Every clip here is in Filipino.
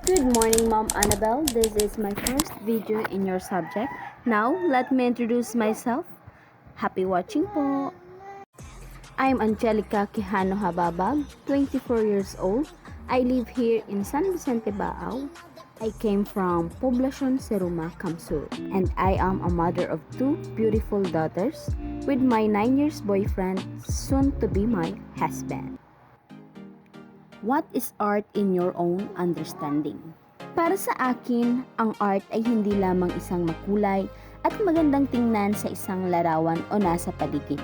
Good morning, Mom Annabelle. This is my first video in your subject. Now, let me introduce myself. Happy watching po! I'm Angelica Quijano Hababag, 24 years old. I live here in San Vicente, Baao. I came from Poblacion Seruma, Kamsur, and I am a mother of two beautiful daughters with my 9 years boyfriend, soon to be my husband. What is art in your own understanding? Para sa akin, ang art ay hindi lamang isang makulay at magandang tingnan sa isang larawan o nasa paligid.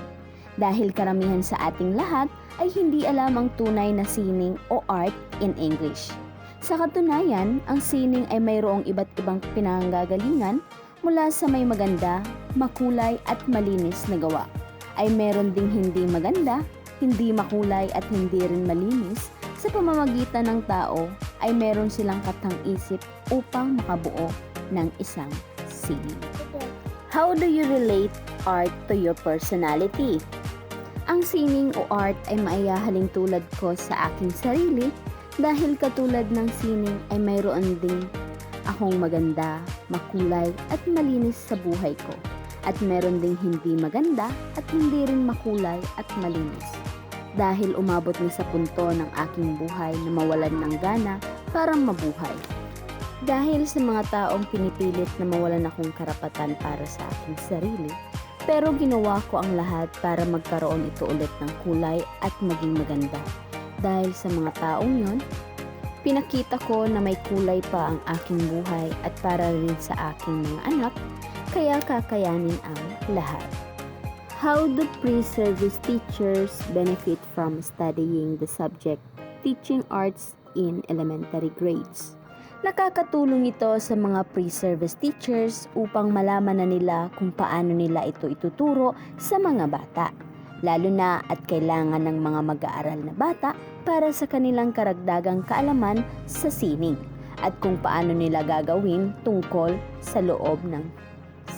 Dahil karamihan sa ating lahat ay hindi alam ang tunay na sining o art in English. Sa katunayan, ang sining ay mayroong iba't ibang pinanggagalingan mula sa may maganda, makulay at malinis na gawa. Ay meron ding hindi maganda, hindi makulay at hindi rin malinis. Sa pamamagitan ng tao ay meron silang katang-isip upang makabuo ng isang sining. How do you relate art to your personality? Ang sining o art ay maihahalin tulad ko sa aking sarili dahil katulad ng sining ay mayroon ding akong maganda, makulay at malinis sa buhay ko. At meron ding hindi maganda at hindi rin makulay at malinis. Dahil umabot na sa punto ng aking buhay na mawalan ng gana para mabuhay. Dahil sa mga taong pinipilit na mawalan akong karapatan para sa aking sarili, pero ginawa ko ang lahat para magkaroon ito ulit ng kulay at maging maganda. Dahil sa mga taong yon, pinakita ko na may kulay pa ang aking buhay at para rin sa aking mga anak, kaya kakayanin ang lahat. How do pre-service teachers benefit from studying the subject teaching arts in elementary grades? Nakakatulong ito sa mga pre-service teachers upang malaman na nila kung paano nila ito ituturo sa mga bata, lalo na at kailangan ng mga mag-aaral na bata para sa kanilang karagdagang kaalaman sa sining at kung paano nila gagawin tungkol sa loob ng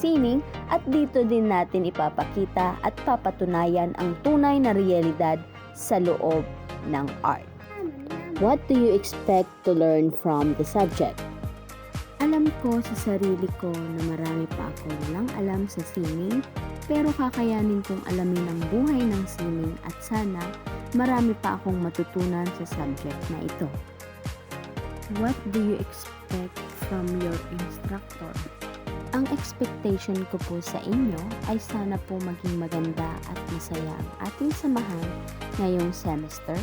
sining at dito din natin ipapakita at papatunayan ang tunay na realidad sa loob ng art. What do you expect to learn from the subject? Alam ko sa sarili ko na marami pa ako walang alam sa sining, pero kakayanin kong alamin ang buhay ng sining at sana marami pa akong matutunan sa subject na ito. What do you expect from your instructor? Ang expectation ko po sa inyo ay sana po maging maganda at masaya ang ating samahan ngayong semester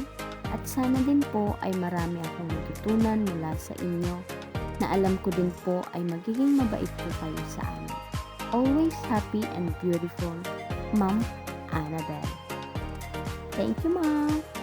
at sana din po ay marami akong natutunan mula sa inyo na alam ko din po ay magiging mabait po kayo sa amin. Always happy and beautiful, Ma'am Annabelle. Thank you, Ma'am!